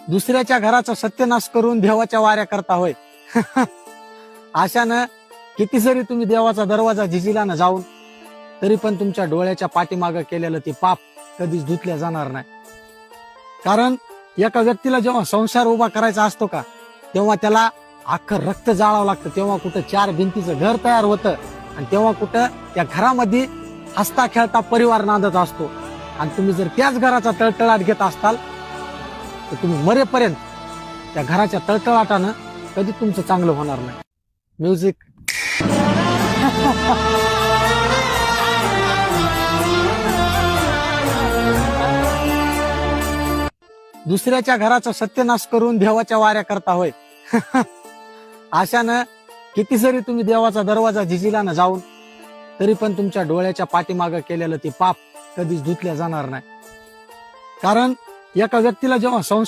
दुसऱ्याच्या घराचा सत्यनाश करून देवाच्या वाऱ्या करता होय. अशानं किती जरी तुम्ही देवाचा दरवाजा झिजिला ना जाऊन, तरी पण तुमच्या डोळ्याच्या पाठीमागं केलेलं ते पाप कधीच धुतल्या जाणार नाही. कारण एका व्यक्तीला जेव्हा संसार उभा करायचा असतो का, तेव्हा त्याला अख्खं रक्त जाळावं लागतं. तेव्हा कुठं 4 भिंतीचं घर तयार होतं आणि तेव्हा कुठं त्या घरामध्ये हसता खेळता परिवार नांदत असतो. आणि तुम्ही जर त्याच घराचा तळतळाट घेत असताल तर तुम्ही मरेपर्यंत त्या घराच्या तळतळाटानं कधी तुमचं चांगलं होणार नाही. म्युझिक. दुसऱ्याच्या घराचा सत्यनाश करून देवाच्या वाऱ्या करता होय. अशानं किती जरी तुम्ही देवाचा दरवाजा झिजिला ना जाऊन, तरी पण तुमच्या डोळ्याच्या पाठीमागं केलेलं ते पाप कधीच धुतल्या जाणार नाही. कारण एका व्यक्तीला जेव्हा संसार